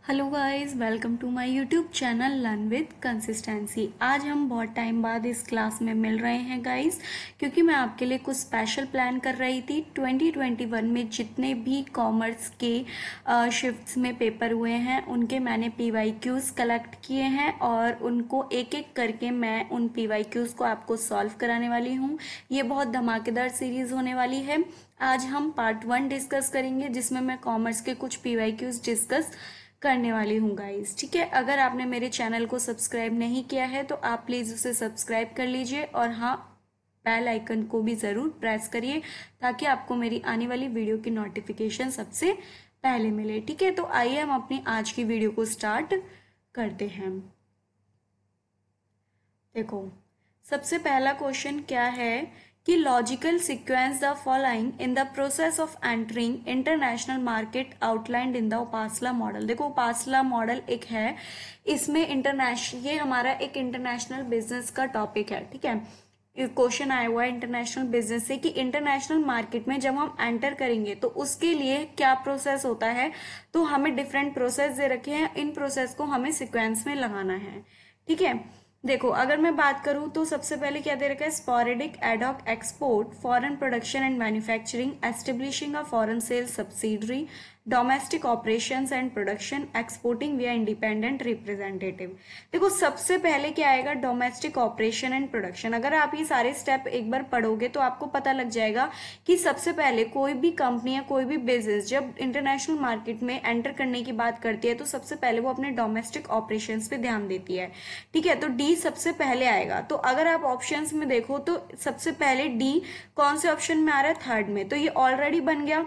Hello guys, welcome to my YouTube channel learn with consistency. आज हम बहुत time बाद इस क्लास में मिल रहे हैं गाइस, क्योंकि मैं आपके लिए कुछ स्पेशल प्लान कर रही थी। 2021 में जितने भी कॉमर्स के शिफ्ट्स में पेपर हुए हैं उनके मैंने PYQs कलेक्ट किए हैं और उनको एक एक करके मैं उन PYQs को आपको सॉल्व कराने वाली हूँ। ये बहुत धमाकेदार सीरीज होने वाली है। आज हम पार्ट 1 डिस्कस करेंगे, जिसमें मैं कॉमर्स के कुछ PYQs डिस्कस करने वाली हूँ गाइस। ठीक है, अगर आपने मेरे चैनल को सब्सक्राइब नहीं किया है तो आप प्लीज़ उसे सब्सक्राइब कर लीजिए और हाँ, बेल आइकन को भी ज़रूर प्रेस करिए ताकि आपको मेरी आने वाली वीडियो की नोटिफिकेशन सबसे पहले मिले। ठीक है, तो आइए हम अपनी आज की वीडियो को स्टार्ट करते हैं। देखो, सबसे पहला क्वेश्चन क्या है कि logical sequence the following in the process of entering international market outlined in the Uppsala model. देखो, उपासला मॉडल एक है, इसमें ये हमारा एक इंटरनेशनल बिजनेस का टॉपिक है। ठीक है, क्वेश्चन आया हुआ है इंटरनेशनल बिजनेस से कि इंटरनेशनल मार्केट में जब हम एंटर करेंगे तो उसके लिए क्या प्रोसेस होता है। तो हमें डिफरेंट प्रोसेस दे रखे हैं, इन प्रोसेस को हमें सिक्वेंस में लगाना है। ठीक है, देखो, अगर मैं बात करूं तो सबसे पहले क्या दे रखा है, sporadic ad hoc export, foreign production and manufacturing, establishing a foreign sale subsidiary, domestic operations and production, exporting via independent representative. देखो, सबसे पहले क्या आएगा, डोमेस्टिक ऑपरेशन एंड प्रोडक्शन। अगर आप ये सारे स्टेप एक बार पढ़ोगे तो आपको पता लग जाएगा कि सबसे पहले कोई भी कंपनी या कोई भी बिजनेस जब इंटरनेशनल मार्केट में एंटर करने की बात करती है तो सबसे पहले वो अपने डोमेस्टिक ऑपरेशंस पे ध्यान देती है। ठीक है, तो डी सबसे पहले आएगा। तो अगर आप ऑप्शंस में देखो तो सबसे पहले डी कौन से ऑप्शन में आ रहा है, थर्ड में, तो ये ऑलरेडी बन गया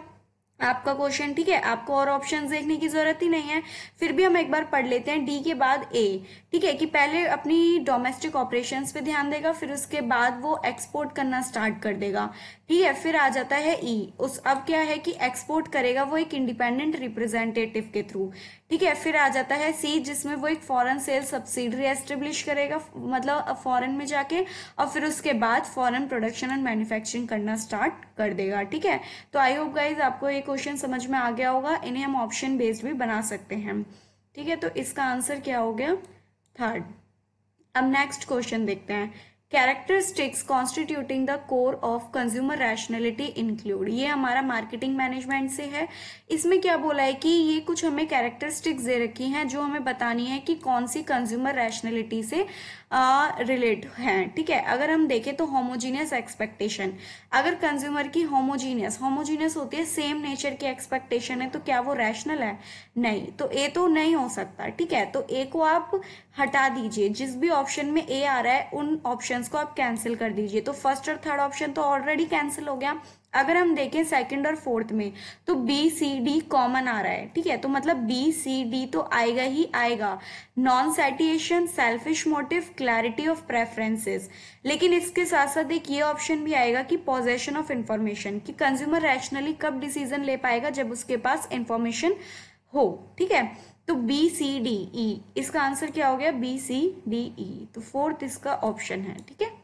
आपका क्वेश्चन। ठीक है, आपको और ऑप्शंस देखने की जरूरत ही नहीं है, फिर भी हम एक बार पढ़ लेते हैं डी के बाद ए। ठीक है, कि पहले अपनी डोमेस्टिक ऑपरेशंस पे ध्यान देगा, फिर उसके बाद वो एक्सपोर्ट करना स्टार्ट कर देगा। ठीक है, फिर आ जाता है ई, उस अब क्या है कि एक्सपोर्ट करेगा वो एक इंडिपेंडेंट रिप्रेजेंटेटिव के थ्रू। ठीक है, फिर आ जाता है सी, जिसमें वो एक फॉरेन सेल सब्सिडरी एस्टेब्लिश करेगा, मतलब फॉरेन में जाके, और फिर उसके बाद फॉरेन प्रोडक्शन एंड मैन्युफैक्चरिंग करना स्टार्ट कर देगा। ठीक है, तो आई होप गाइज आपको ये क्वेश्चन समझ में आ गया होगा। इन्हें हम ऑप्शन बेस्ड भी बना सकते हैं। ठीक है, तो इसका आंसर क्या हो गया, थर्ड। अब नेक्स्ट क्वेश्चन देखते हैं, characteristics constituting the core of consumer rationality include. ये हमारा मार्केटिंग मैनेजमेंट से है। इसमें क्या बोला है कि ये कुछ हमें कैरेक्टरिस्टिक्स दे रखी हैं जो हमें बतानी है कि कौन सी कंज्यूमर रैशनैलिटी से रिलेट है। ठीक है, अगर हम देखें तो होमोजीनियस एक्सपेक्टेशन, अगर कंज्यूमर की होमोजीनियस होती है, सेम नेचर की एक्सपेक्टेशन है, तो क्या वो रैशनल है? नहीं, तो ए तो नहीं हो सकता। ठीक है, तो ए को आप हटा दीजिए, जिस भी ऑप्शन में ए आ रहा है उन ऑप्शंस को आप कैंसिल कर दीजिए। तो फर्स्ट और थर्ड ऑप्शन तो ऑलरेडी कैंसिल हो गया। अगर हम देखें सेकंड और फोर्थ में तो बी सी डी कॉमन आ रहा है। ठीक है, तो मतलब बी सी डी तो आएगा ही आएगा। Non सैटिएशन, selfish motive, clarity of preferences. लेकिन इसके साथ साथ एक ये ऑप्शन भी आएगा कि पोजेशन ऑफ इंफॉर्मेशन, कि कंज्यूमर रैशनली कब डिसीजन ले पाएगा, जब उसके पास इंफॉर्मेशन हो। ठीक है, तो बी सी डी ई, इसका आंसर क्या हो गया, बी सी डी ई, तो फोर्थ इसका ऑप्शन है। ठीक है,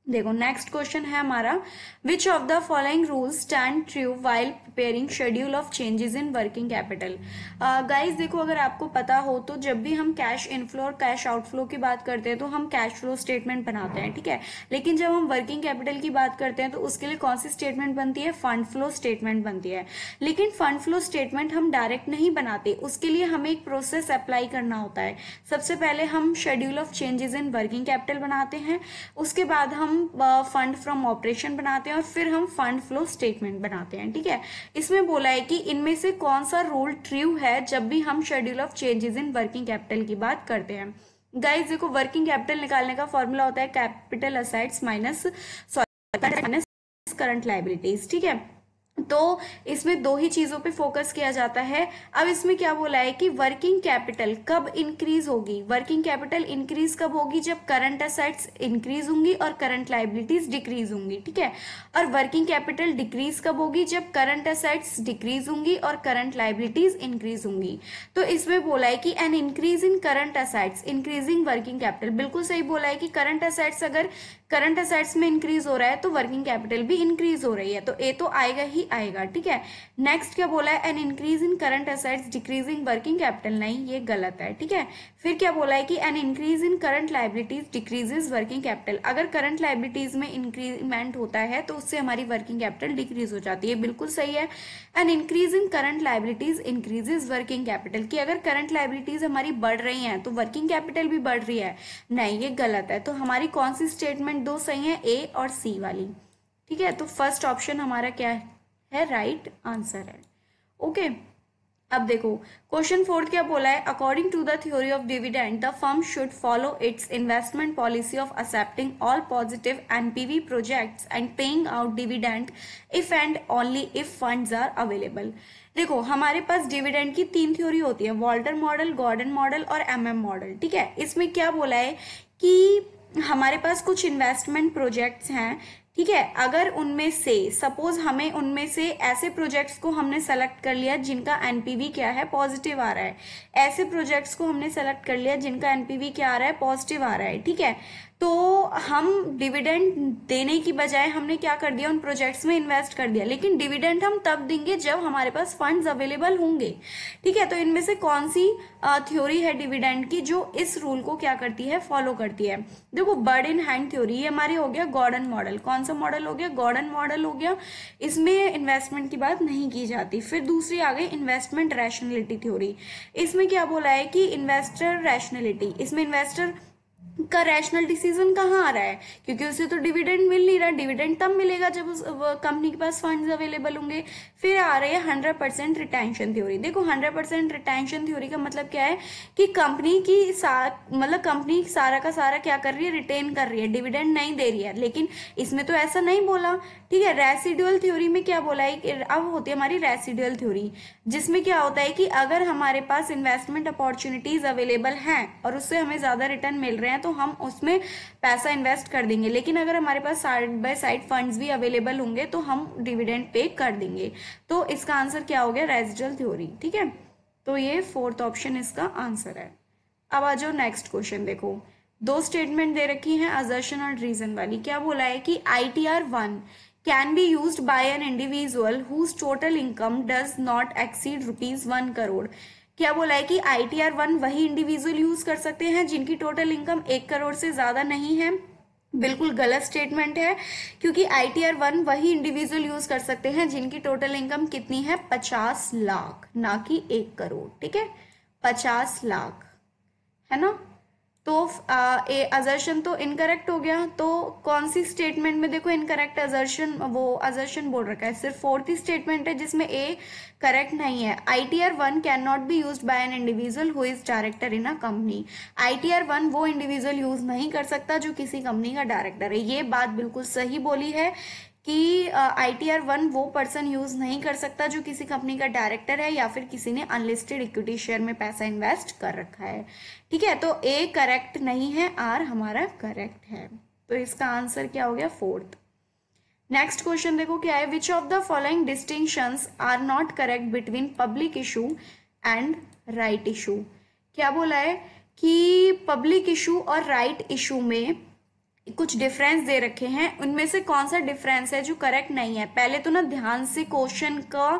देखो नेक्स्ट क्वेश्चन है हमारा, विच of the following rules stand true while preparing schedule of changes in working capital. Guys देखो, अगर आपको पता हो तो जब भी हम कैश इनफ्लो और कैश आउटफ्लो की बात करते हैं तो हम कैश फ्लो स्टेटमेंट बनाते हैं। ठीक है, लेकिन जब हम वर्किंग कैपिटल की बात करते हैं तो उसके लिए कौन सी स्टेटमेंट बनती है, फंड फ्लो स्टेटमेंट बनती है। लेकिन फंड फ्लो स्टेटमेंट हम डायरेक्ट नहीं बनाते, उसके लिए हमें एक प्रोसेस अप्लाई करना होता है। सबसे पहले हम schedule of changes in working capital बनाते हैं, उसके बाद हम फंड फ्रॉम ऑपरेशन बनाते हैं और फिर हम फंड फ्लो स्टेटमेंट बनाते हैं। ठीक है, इसमें बोला है कि इनमें से कौन सा रूल ट्रू है जब भी हम schedule of changes in working capital की बात करते हैं। गाइस देखो, वर्किंग कैपिटल निकालने का फॉर्मूला होता है capital assets minus current liabilities. ठीक है, तो इसमें दो ही चीजों पे फोकस किया जाता है। अब इसमें क्या बोला है कि वर्किंग कैपिटल कब इंक्रीज होगी, वर्किंग कैपिटल इंक्रीज कब होगी, जब करंट असेट्स इंक्रीज होंगी और करंट लायबिलिटीज डिक्रीज होंगी। ठीक है, और वर्किंग कैपिटल डिक्रीज कब होगी, जब करंट असेट्स डिक्रीज होंगी और करंट लायबिलिटीज इंक्रीज होंगी। तो इसमें बोला है कि an increase in current assets increasing working capital. बिल्कुल सही बोला है कि करंट असेट्स, अगर करंट असेट्स में इंक्रीज हो रहा है तो वर्किंग कैपिटल भी इंक्रीज हो रही है, तो ए तो आएगा ही आएगा, ठीक है। नेक्स्ट क्या बोला है, an increase in current assets decreasing working capital, नहीं ये गलत है, ठीक है। फिर क्या बोला है कि an increase in current liabilities decreases working capital, अगर करंट लाइबिलिटीज में इंक्रीमेंट होता है तो उससे हमारी वर्किंग कैपिटल डिक्रीज हो जाती है, बिल्कुल सही है। An increase in current liabilities increases working capital, कि अगर करंट लाइबिलिटीज हमारी बढ़ रही हैं तो वर्किंग कैपिटल भी बढ़ रही है, नहीं ये गलत है। तो हमारी कौन सी स्टेटमेंट दो सही है, ए और सी वाली, ठीक है। तो फर्स्ट ऑप्शन हमारा क्या है, राइट आंसर है, ओके। अब देखो क्वेश्चन 4 क्या बोला है, according to the theory of dividend the firm should follow its investment policy of accepting all positive NPV projects and paying out dividend if and only if funds are available. देखो हमारे पास dividend की 3 theory होती है, Walter model, Gordon model और MM model, ठीक है। इसमें क्या बोला है कि हमारे पास कुछ इन्वेस्टमेंट प्रोजेक्ट्स हैं, ठीक है। अगर उनमें से सपोज हमें उनमें से ऐसे प्रोजेक्ट्स को हमने सेलेक्ट कर लिया जिनका एनपीवी क्या है, पॉजिटिव आ रहा है, ऐसे प्रोजेक्ट्स को हमने सेलेक्ट कर लिया जिनका एनपीवी क्या आ रहा है, पॉजिटिव आ रहा है, ठीक है। तो हम डिविडेंड देने की बजाय हमने क्या कर दिया, उन प्रोजेक्ट्स में इन्वेस्ट कर दिया, लेकिन डिविडेंड हम तब देंगे जब हमारे पास फंड्स अवेलेबल होंगे, ठीक है। तो इनमें से कौन सी थ्योरी है डिविडेंड की जो इस रूल को क्या करती है, फॉलो करती है। देखो बर्ड इन हैंड थ्योरी, ये हमारी हो गया गॉर्डन मॉडल, कौन सा मॉडल हो गया, गॉर्डन मॉडल हो गया, इसमें इन्वेस्टमेंट की बात नहीं की जाती। फिर दूसरी आ गई इन्वेस्टमेंट रैशनलिटी थ्योरी, इसमें क्या बोला है कि इन्वेस्टर रैशनलिटी, इसमें इन्वेस्टर का रैशनल डिसीजन कहाँ आ रहा है, क्योंकि उसे तो डिविडेंड मिल नहीं रहा, डिविडेंड तब मिलेगा जब उस कंपनी के पास फंड्स अवेलेबल होंगे। फिर आ रही है 100% रिटेंशन थ्योरी। देखो 100% रिटेंशन थ्योरी का मतलब क्या है कि कंपनी की मतलब कंपनी सारा का सारा क्या कर रही है, रिटेन कर रही है, डिविडेंड नहीं दे रही है, लेकिन इसमें तो ऐसा नहीं बोला, ठीक है। रेसिडुअल थ्योरी में क्या बोला है कि अब होती है हमारी रेसिडुअल थ्योरी, जिसमें क्या होता है कि अगर हमारे पास इन्वेस्टमेंट अपॉर्चुनिटीज अवेलेबल हैं और उससे हमें ज्यादा रिटर्न मिल रहे हैं तो हम उसमें पैसा इन्वेस्ट कर देंगे, लेकिन अगर हमारे पास साइड बाय साइड फंड्स भी अवेलेबल होंगे तो हम डिविडेंड पे कर देंगे। तो इसका आंसर क्या हो गया, रेसिडुअल थ्योरी, ठीक है। तो ये 4th ऑप्शन इसका आंसर है। अब आ जाओ नेक्स्ट क्वेश्चन, देखो 2 स्टेटमेंट दे रखी हैं असर्शन और रीजन वाली। क्या बोला है कि ITR1 can be used by an individual whose total income does not exceed ₹1 crore। क्या बोला है कि ITR1 वही इंडिविजुअल यूज कर सकते हैं जिनकी टोटल इनकम 1 करोड़ से ज्यादा नहीं है, बिल्कुल गलत स्टेटमेंट है, क्योंकि ITR1 वही इंडिविजुअल यूज कर सकते हैं जिनकी टोटल इनकम कितनी है, 50 लाख, ना कि 1 करोड़, ठीक है, 50 लाख है ना। तो असर्शन तो इनकरेक्ट हो गया। तो कौन सी स्टेटमेंट में देखो इनकरेक्ट असर्शन, वो असर्शन बोल रखा है, सिर्फ 4th स्टेटमेंट है जिसमें ए करेक्ट नहीं है। ITR1 can not be used by an individual who is director in a company. ITR1 वो इंडिविजुअल यूज नहीं कर सकता जो किसी कंपनी का डायरेक्टर है, ये बात बिल्कुल सही बोली है कि ITR1 वो पर्सन यूज नहीं कर सकता जो किसी कंपनी का डायरेक्टर है या फिर किसी ने अनलिस्टेड इक्विटी शेयर में पैसा इन्वेस्ट कर रखा है, ठीक है। तो ए करेक्ट नहीं है, आर हमारा करेक्ट है। तो इसका आंसर क्या हो गया, 4th। नेक्स्ट क्वेश्चन देखो क्या है, which of the following distinctions are not correct between public issue and right issue. क्या बोला है कि पब्लिक इशू और राइट इशू में कुछ डिफरेंस दे रखे हैं, उनमें से कौन सा डिफरेंस है जो करेक्ट नहीं है। पहले तो ना ध्यान से क्वेश्चन का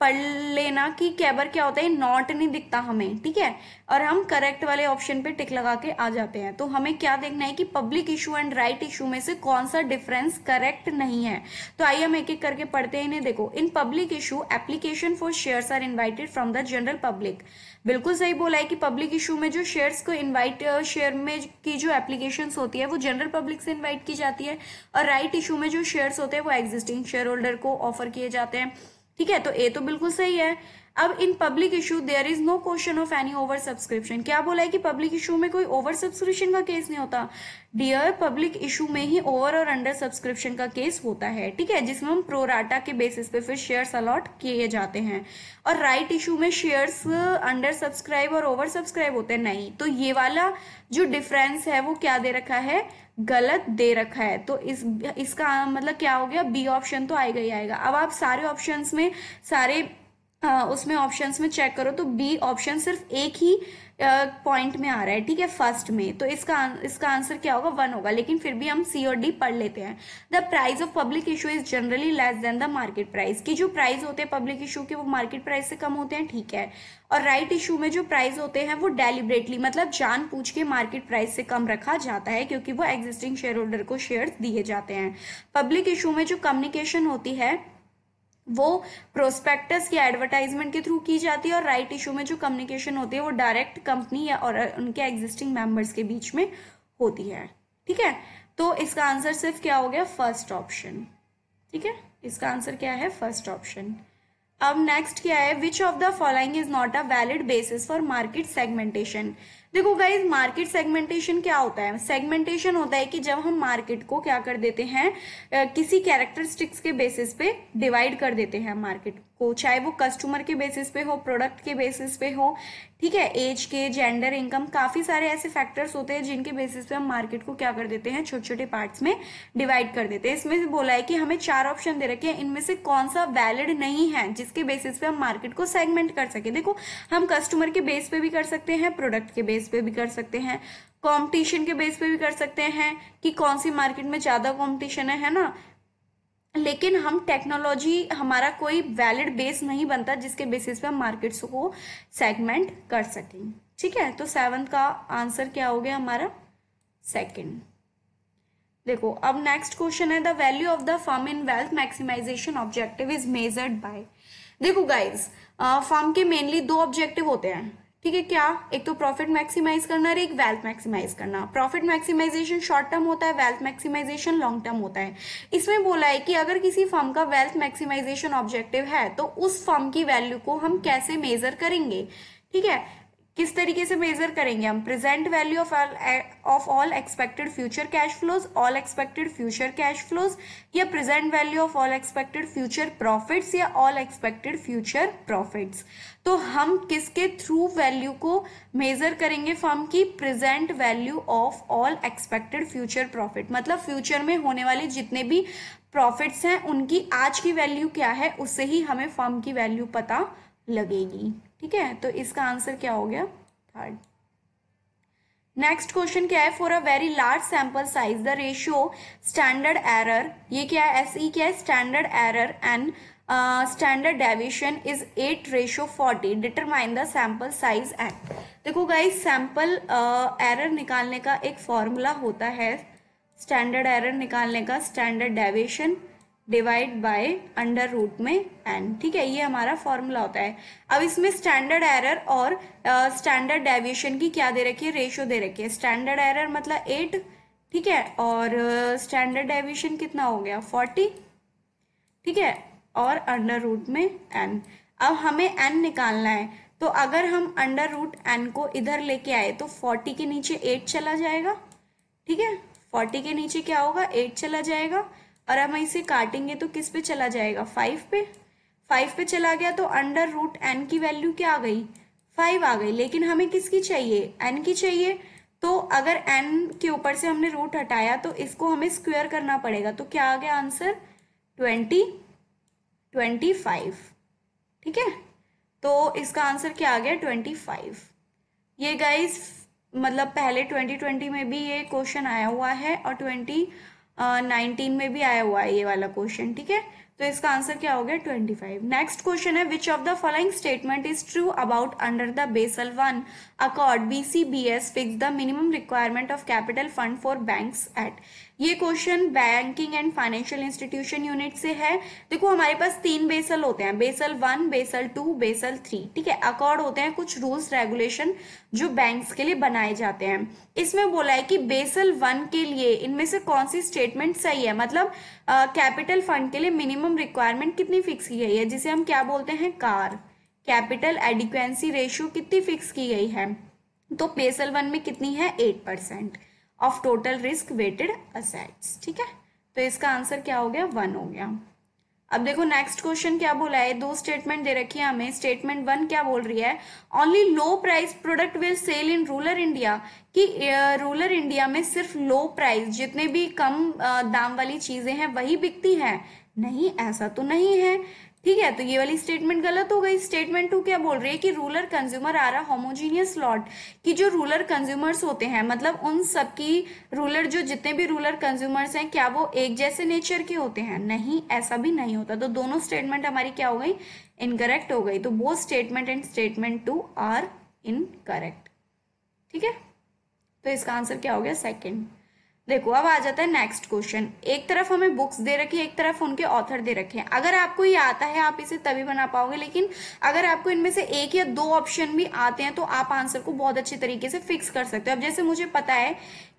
पढ़ लेना कि क्या बार क्या होता है, नॉट नहीं दिखता हमें, ठीक है, और हम करेक्ट वाले ऑप्शन पे टिक लगा के आ जाते हैं। तो हमें क्या देखना है कि public issue and right issue में से कौन सा डिफरेंस करेक्ट नहीं है। तो आइए हम एक एक करके पढ़ते हैं इन्हें। देखो in public issue application for shares are invited from the general public, बिल्कुल सही बोला है कि पब्लिक इशू में जो शेयर्स को इनवाइट शेयर में की जो एप्लीकेशंस होती है वो जनरल पब्लिक से इनवाइट की जाती है, और राइट इशू में जो शेयर्स होते हैं वो एग्जिस्टिंग शेयर होल्डर को ऑफर किए जाते हैं, ठीक है। तो ए तो बिल्कुल सही है। अब in public issue there is no question of any over subscription. क्या बोला है कि पब्लिक इशू में कोई ओवर सब्सक्रिप्शन का केस नहीं होता। डियर, पब्लिक इशू में ही ओवर और अंडर सब्सक्रिप्शन का केस होता है, ठीक है, जिसमें हम प्रोराटा के बेसिस पे फिर शेयर्स अलॉट किए जाते हैं। और राइट इशू में शेयर्स अंडर सब्सक्राइब और ओवर सब्सक्राइब होते हैं, नहीं। तो ये वाला जो डिफरेंस है वो क्या दे रखा है, गलत दे रखा है। तो इसका मतलब क्या हो गया, बी ऑप्शन तो आएगा ही आएगा। अब आप सारे ऑप्शंस में सारे उसमें ऑप्शंस में चेक करो तो बी ऑप्शन सिर्फ एक ही पॉइंट में आ रहा है, ठीक है, फर्स्ट में, तो इसका आंसर क्या होगा, 1 होगा। लेकिन फिर भी हम सी और डी पढ़ लेते हैं। The price of public issue is generally less than the market price, की जो प्राइस होते हैं पब्लिक इशू के वो मार्केट प्राइस से कम होते हैं, ठीक है। और राइट इशू में जो प्राइस होते हैं वो डेलिबरेटली मतलब जानबूझ के मार्केट प्राइस से कम रखा जाता है, क्योंकि वो एग्जिस्टिंग शेयर होल्डर को शेयर दिए जाते हैं। पब्लिक इशू में जो कम्युनिकेशन होती है वो प्रोस्पेक्टस या एडवर्टाइजमेंट के थ्रू की जाती है, और राइट इशू में जो कम्युनिकेशन होती है वो डायरेक्ट कंपनी या और उनके एग्जिस्टिंग मेंबर्स के बीच में होती है, ठीक है। तो इसका आंसर सिर्फ क्या हो गया, फर्स्ट ऑप्शन, ठीक है, इसका आंसर क्या है, फर्स्ट ऑप्शन। अब नेक्स्ट क्या है, which of the following is not a valid basis for market segmentation. देखो गाइज, मार्केट सेगमेंटेशन क्या होता है, सेगमेंटेशन होता है कि जब हम मार्केट को क्या कर देते हैं, किसी कैरेक्टरिस्टिक्स के बेसिस पे डिवाइड कर देते हैं मार्केट को, चाहे वो कस्टमर के बेसिस पे हो, प्रोडक्ट के बेसिस पे हो, ठीक है, एज के, जेंडर, इनकम, काफी सारे ऐसे फैक्टर्स होते हैं जिनके बेसिस पे हम मार्केट को क्या कर देते हैं, छोटे छोटे पार्ट्स में डिवाइड कर देते हैं। इसमें से बोला है कि हमें 4 ऑप्शन दे रखे हैं, इनमें से कौन सा वैलिड नहीं है जिसके बेसिस पे हम मार्केट को सेगमेंट कर सके। देखो, हम कस्टमर के बेस पे भी कर सकते हैं, प्रोडक्ट के बेस पे भी कर सकते हैं, कंपटीशन के बेस पे भी कर सकते हैं कि कौन सी मार्केट में ज्यादा कंपटीशन है ना। लेकिन हम टेक्नोलॉजी हमारा कोई वैलिड बेस नहीं बनता जिसके बेसिस पे हम मार्केट्स को सेगमेंट कर सकें, ठीक है। तो 7th का आंसर क्या हो गया हमारा, सेकंड। देखो, अब नेक्स्ट क्वेश्चन है, the value of the firm in wealth maximisation objective is measured by. देखो गाइज, फर्म के मेनली 2 ऑब्जेक्टिव होते हैं, ठीक है, क्या, एक तो प्रॉफिट मैक्सिमाइज करना और एक वेल्थ मैक्सिमाइज करना। प्रॉफिट मैक्सिमाइजेशन शॉर्ट टर्म होता है, वेल्थ मैक्सिमाइजेशन लॉन्ग टर्म होता है। इसमें बोला है कि अगर किसी फर्म का वेल्थ मैक्सिमाइजेशन ऑब्जेक्टिव है तो उस फर्म की वैल्यू को हम कैसे मेजर करेंगे, ठीक है, किस तरीके से मेजर करेंगे हम, present value of all expected future cash flows, all expected future cash flows, या present value of all expected future profits, या ऑल एक्सपेक्टेड फ्यूचर प्रॉफिट्स। तो हम किसके थ्रू वैल्यू को मेजर करेंगे, फर्म की present value of all expected future profit, मतलब future में होने वाले जितने भी प्रॉफिट्स हैं उनकी आज की वैल्यू क्या है, उससे ही हमें फर्म की वैल्यू पता लगेगी, ठीक है। तो इसका आंसर क्या हो गया, थर्ड। नेक्स्ट क्वेश्चन क्या है, for a very large sample size the ratio standard error, ये क्या है, एसई क्या है, standard error and standard deviation is 8:40, determine the sample size at. देखो गाइस, सैंपल एरर निकालने का एक फॉर्मूला होता है, स्टैंडर्ड एरर निकालने का, standard deviation divide by under root में एन, ठीक है, ये हमारा फॉर्मूला होता है। अब इसमें स्टैंडर्ड एरर और स्टैंडर्ड डेविएशन की क्या दे रखी है, रेशियो दे रखी है। स्टैंडर्ड एरर मतलब 8, ठीक है, और स्टैंडर्ड डेविएशन कितना हो गया, 40, ठीक है, और अंडर रूट में एन। अब हमें एन निकालना है, तो अगर हम अंडर रूट एन को इधर लेके आए तो 40 के नीचे 8 चला जाएगा, ठीक है, 40 के नीचे क्या होगा, 8 चला जाएगा, और हम इसे काटेंगे तो किस पे चला जाएगा, 5 पे। 5 पे चला गया तो अंडर रूट एन की वैल्यू क्या आ गई, 5 आ गई। लेकिन हमें किसकी चाहिए, एन की चाहिए। तो अगर एन के ऊपर से हमने रूट हटाया तो इसको हमें स्क्वायर करना पड़ेगा, तो क्या आ गया आंसर, 25, ठीक है। तो इसका आंसर क्या आ गया, 25। ये गाइस मतलब पहले 2020 में भी ये क्वेश्चन आया हुआ है और 2019 में भी आया हुआ है ये वाला क्वेश्चन, ठीक है। तो इसका आंसर क्या हो गया, 25। नेक्स्ट क्वेश्चन है, which of the following statement is true about under the Basel 1 accord BCBS fix the minimum requirement of capital fund for banks at. ये question banking and financial institution unit से है। देखो, हमारे पास 3 basal होते हैं, basal 1, basal 2, basal 3, ठीक है। Accord होते हैं कुछ रूल्स रेगुलेशन जो बैंक्स के लिए बनाए जाते हैं। इसमें बोला है कि बेसल 1 के लिए इनमें से कौन सी स्टेटमेंट सही है, मतलब कैपिटल फंड के लिए मिनिमम रिक्वायरमेंट कितनी फिक्स की गई है, जिसे हम क्या बोलते हैं, कार, कैपिटल एडिक्वेंसी रेशियो कितनी फिक्स की गई है। तो बेसल 1 में कितनी है, 8% of total risk weighted assets, ठीक है। तो इसका आंसर क्या हो गया, 1 हो गया। अब देखो नेक्स्ट क्वेश्चन क्या बोला है, 2 स्टेटमेंट दे रखी है हमें। स्टेटमेंट 1 क्या बोल रही है, only low price product will sell in rural India, कि रूरल इंडिया में सिर्फ लो प्राइस, जितने भी कम दाम वाली चीजें हैं वही बिकती हैं। नहीं, ऐसा तो नहीं है, ठीक है, तो ये वाली स्टेटमेंट गलत हो गई। स्टेटमेंट 2 क्या बोल रही है कि rural consumer are a homogeneous lot, कि जो रूरल कंज्यूमर्स होते हैं मतलब उन सबकी रूरल जो जितने भी रूरल कंज्यूमर्स हैं क्या वो एक जैसे नेचर के होते हैं? नहीं, ऐसा भी नहीं होता। तो दोनों स्टेटमेंट हमारी क्या हो गई? इनकरेक्ट हो गई। तो both statement and statement 2 are incorrect. ठीक है, तो इसका आंसर क्या हो गया? सेकंड। देखो अब आ जाता है नेक्स्ट क्वेश्चन। एक तरफ हमें बुक्स दे रखी है, एक तरफ उनके ऑथर दे रखे हैं। अगर आपको ये आता है आप इसे तभी बना पाओगे, लेकिन अगर आपको इनमें से एक या दो ऑप्शन भी आते हैं तो आप आंसर को बहुत अच्छी तरीके से फिक्स कर सकते हो। अब जैसे मुझे पता है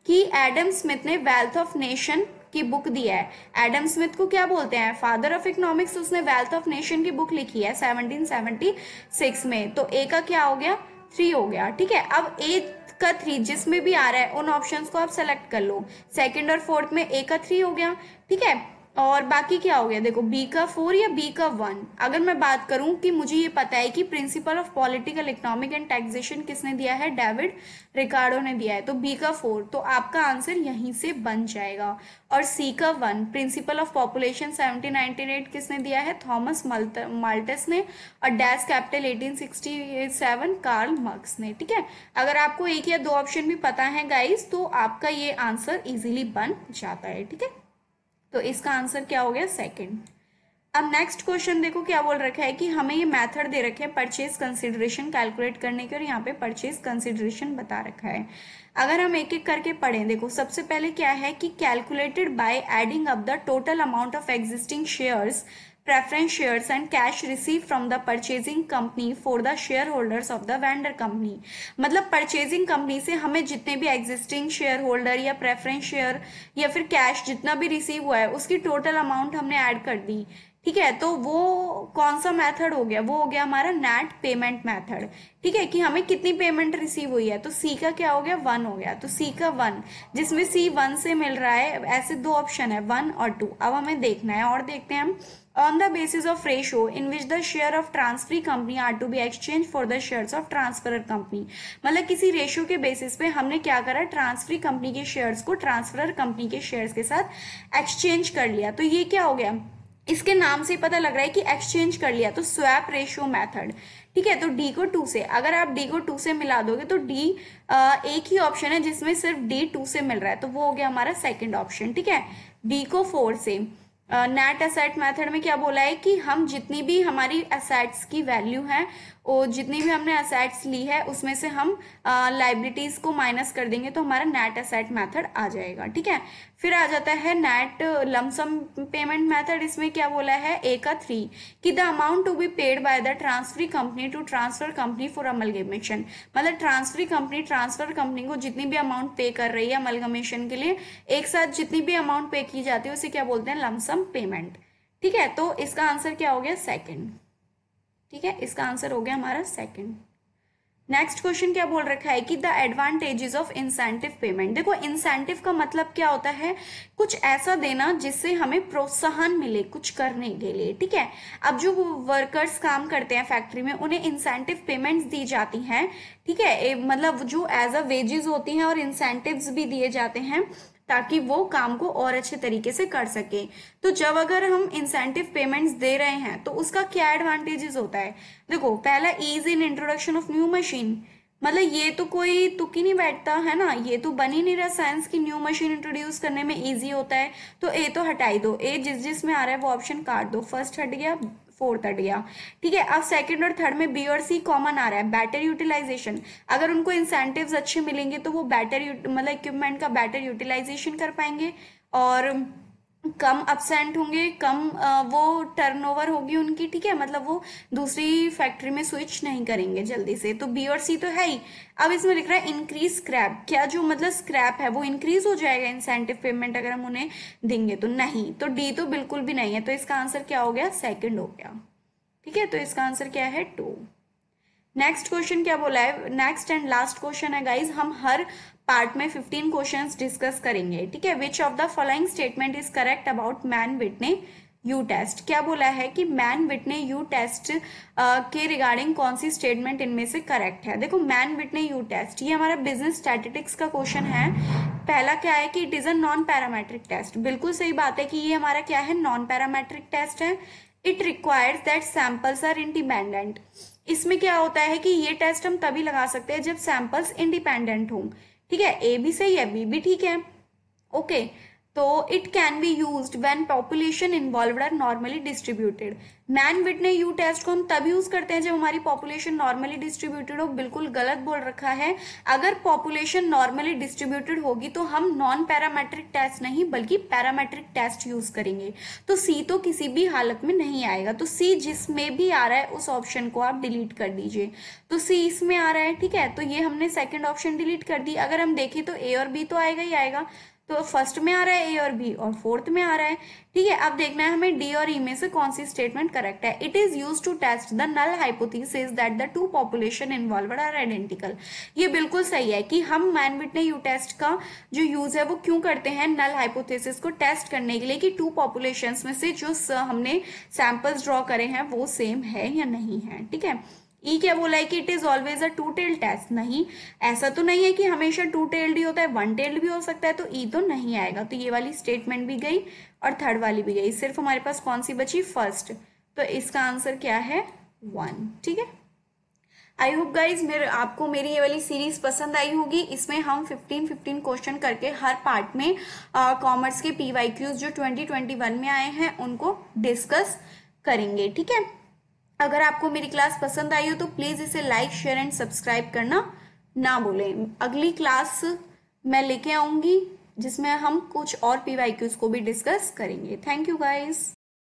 कि एडम स्मिथ ने वेल्थ ऑफ नेशन की बुक दी है। एडम स्मिथ को क्या बोलते हैं? Father of economics. उसने वेल्थ ऑफ नेशन की बुक लिखी है 1776 में। तो ए का क्या हो गया? 3 हो गया। ठीक है, अब ए का 3 जिसमें भी आ रहा है उन ऑप्शंस को आप सेलेक्ट कर लो। सेकंड और फोर्थ में ए का 3 हो गया। ठीक है, और बाकी क्या हो गया? देखो बी का 4 या बी का 1। अगर मैं बात करूं कि मुझे ये पता है कि principle of political economic and taxation किसने दिया है? डेविड रिकार्डो ने दिया है। तो बी का 4, तो आपका आंसर यहीं से बन जाएगा। और सी का 1 प्रिंसिपल ऑफ पॉपुलेशन 1798 किसने दिया है? थॉमस माल्टस ने। और डैश कैपिटल 1867 कार्ल मार्क्स ने। ठीक है, अगर आपको एक या दो ऑप्शन भी पता है गाइस तो आपका ये आंसर इजीली बन जाता है। ठीक है, तो इसका आंसर क्या हो गया? सेकंड। अब नेक्स्ट क्वेश्चन देखो क्या बोल रखा है कि हमें ये मेथड दे रखे हैं परचेज कंसिडरेशन कैलकुलेट करने के, और यहाँ पे परचेज कंसिडरेशन बता रखा है। अगर हम एक एक करके पढ़ें, देखो सबसे पहले क्या है कि calculated by adding up the total amount of existing shares, preference shares and cash received from the purchasing company for the shareholders of the vendor company। मतलब परचेजिंग कंपनी से हमें जितने भी एग्जिस्टिंग शेयर होल्डर या preference share या फिर cash जितना भी रिसीव हुआ है उसकी टोटल अमाउंट हमने ऐड कर दी। ठीक है, तो वो कौन सा मेथड हो गया? वो हो गया हमारा नेट पेमेंट मेथड। ठीक है, कि हमें कितनी पेमेंट रिसीव हुई है। तो सी का क्या हो गया? 1 हो गया। तो सी का 1, जिसमें सी 1 से मिल रहा है, ऐसे दो ऑप्शन है 1 और 2। अब हमें देखना है और देखते हैं हम। On the basis of ratio in which the share of transferee company are to be exchanged for the shares of transferor company। मतलब किसी रेशियो के बेसिस पे हमने क्या करा? ट्रांसफरी कंपनी के शेयर्स को ट्रांसफरर कंपनी के शेयर्स के साथ एक्सचेंज कर लिया। तो ये क्या हो गया? इसके नाम से पता लग रहा है कि एक्सचेंज कर लिया, तो स्वैप रेशियो मेथड। ठीक है, तो डी को 2 से, अगर आप डी को 2 से मिला दोगे तो डी एक ही ऑप्शन है जिसमें सिर्फ डी 2 से मिल रहा है, तो वो हो गया हमारा सेकंड ऑप्शन। ठीक है, डी को 4 से। नेट एसेट मेथड में क्या बोला है कि हम जितनी भी हमारी एसेट्स की वैल्यू है और जितनी भी हमने एसेट्स ली है उसमें से हम लाइबिलिटीज को माइनस कर देंगे तो हमारा नेट एसेट मेथड आ जाएगा। ठीक है, फिर आ जाता है नेट लमसम पेमेंट मेथड। इसमें क्या बोला है? ए का 3 कि the amount to be paid by the transferee company to transfer company for amalgamation. मतलब ट्रांसफरी कंपनी ट्रांसफर कंपनी को जितनी भी अमाउंट पे कर रही है अमलगमेशन के लिए, एक साथ जितनी भी अमाउंट पे की जाती है उसे क्या बोलते हैं? Lump sum payment. ठीक है, तो इसका आंसर क्या हो गया? सेकंड। ठीक है, इसका आंसर हो गया हमारा सेकंड। नेक्स्ट क्वेश्चन क्या बोल रखा है कि the advantages of incentive payment. देखो इंसेंटिव का मतलब क्या होता है? कुछ ऐसा देना जिससे हमें प्रोत्साहन मिले कुछ करने के लिए। ठीक है, अब जो वर्कर्स काम करते हैं फैक्ट्री में उन्हें इंसेंटिव पेमेंट्स दी जाती हैं। ठीक है, मतलब जो एज अ वेजेस होती हैं और इंसेंटिव्स भी दिए जाते हैं ताकि वो काम को और अच्छे तरीके से कर सके। तो जब अगर हम इंसेंटिव पेमेंट्स दे रहे हैं तो उसका क्या एडवांटेजेस होता है? देखो पहला, ease in introduction of new machine. मतलब ये तो कोई तुक ही नहीं बैठता है ना, ये तो बन ही नहीं रहा साइंस की न्यू मशीन इंट्रोड्यूस करने में इजी होता है। तो ए तो हटाई दो, ए जिस में आ रहा है वो ऑप्शन काट दो। फर्स्ट हट गया, फोर्थ हट गया। ठीक है, अब सेकंड और थर्ड में बी और सी कॉमन आ रहा है। बैटर यूटिलाइजेशन, अगर उनको इंसेंटिव्स अच्छे मिलेंगे तो वो बैटर मतलब इक्विपमेंट का बैटर यूटिलाइजेशन कर पाएंगे और कम अपसेंट होंगे, कम वो टर्नओवर होगी उनकी। ठीक है, मतलब वो दूसरी फैक्ट्री में स्विच नहीं करेंगे जल्दी से। तो बी और सी तो है ही। अब इसमें लिख रहा है इंक्रीज स्क्रैप। क्या जो मतलब स्क्रैप है वो इंक्रीज हो जाएगा इंसेंटिव पेमेंट अगर हम उन्हें देंगे? तो नहीं। तो डी तो बिल्कुल भी नहीं है। तो इसका आंसर क्या हो गया? सेकंड हो गया। ठीक है, तो इसका आंसर क्या है? 2। नेक्स्ट क्वेश्चन क्या बोला है? नेक्स्ट एंड लास्ट क्वेश्चन है गाइज। हम हर पार्ट में 15 क्वेश्चंस डिस्कस करेंगे। ठीक है, which of the following statement is correct about Mann Whitney U test. क्या बोला है कि मैन विटने यू टेस्ट के रिगार्डिंग कौन सी स्टेटमेंट इनमें से करेक्ट है? देखो मैन विटने यू टेस्ट ये हमारा बिजनेस स्टैटिस्टिक्स का क्वेश्चन है। पहला क्या है कि it is a non parametric test. बिल्कुल सही बात है कि ये हमारा क्या है? नॉन पैरामेट्रिक टेस्ट है। It requires that samples are independent. इसमें क्या होता है कि ये टेस्ट हम तभी लगा सकते हैं जब सैंपल्स इंडिपेंडेंट हों। ठीक है, ए भी सही है, बी भी ठीक है। ओके, तो it can be used when population involved are normally distributed. Mann Whitney U test को हम तब यूज करते हैं जब हमारी पॉपुलेशन नॉर्मली डिस्ट्रीब्यूटेड हो। बिल्कुल गलत बोल रखा है। अगर पॉपुलेशन नॉर्मली डिस्ट्रीब्यूटेड होगी तो हम नॉन पैरामेट्रिक टेस्ट नहीं बल्कि पैरामेट्रिक टेस्ट यूज करेंगे। तो सी तो किसी भी हालत में नहीं आएगा। तो सी जिसमें भी आ रहा है उस ऑप्शन को आप डिलीट कर दीजिए। तो सी इसमें आ रहा है, ठीक है, तो ये हमने सेकेंड ऑप्शन डिलीट कर दी। अगर हम देखें तो ए और बी तो आएगा ही आएगा। तो फर्स्ट में आ रहा है ए और बी और फोर्थ में आ रहा है। ठीक है, अब देखना है हमें डी और ई में से कौन सी स्टेटमेंट करेक्ट है। It is use to test the null hypothesis that the two population involved are identical. ये बिल्कुल सही है कि हम मैन विटने यू टेस्ट का जो यूज है वो क्यों करते हैं, नल हाइपोथेसिस को टेस्ट करने के लिए कि टू पॉपुलेशंस में से जो हमने सैंपल्स ड्रॉ करे हैं वो सेम है या नहीं है। ठीक है, ई क्या बोला है कि it is always a two tailed test. नहीं, ऐसा तो नहीं है कि हमेशा टू टेल्ड ही होता है, वन टेल्ड भी हो सकता है। तो ई तो नहीं आएगा। तो ये वाली स्टेटमेंट भी गई और थर्ड वाली भी गई। सिर्फ हमारे पास कौन सी बची, फर्स्ट। तो इसका आंसर क्या है, 1। ठीक है, आई होप गाइज आपको मेरी ये वाली सीरीज पसंद आई होगी। इसमें हम 15 क्वेश्चन करके हर पार्ट में कॉमर्स के PYQs जो 2021 में आए हैं उनको डिस्कस करेंगे। ठीक है, अगर आपको मेरी क्लास पसंद आई हो तो प्लीज इसे लाइक शेयर एंड सब्सक्राइब करना ना भूलें। अगली क्लास मैं लेके आऊंगी जिसमें हम कुछ और PYQs को भी डिस्कस करेंगे। Thank you guys.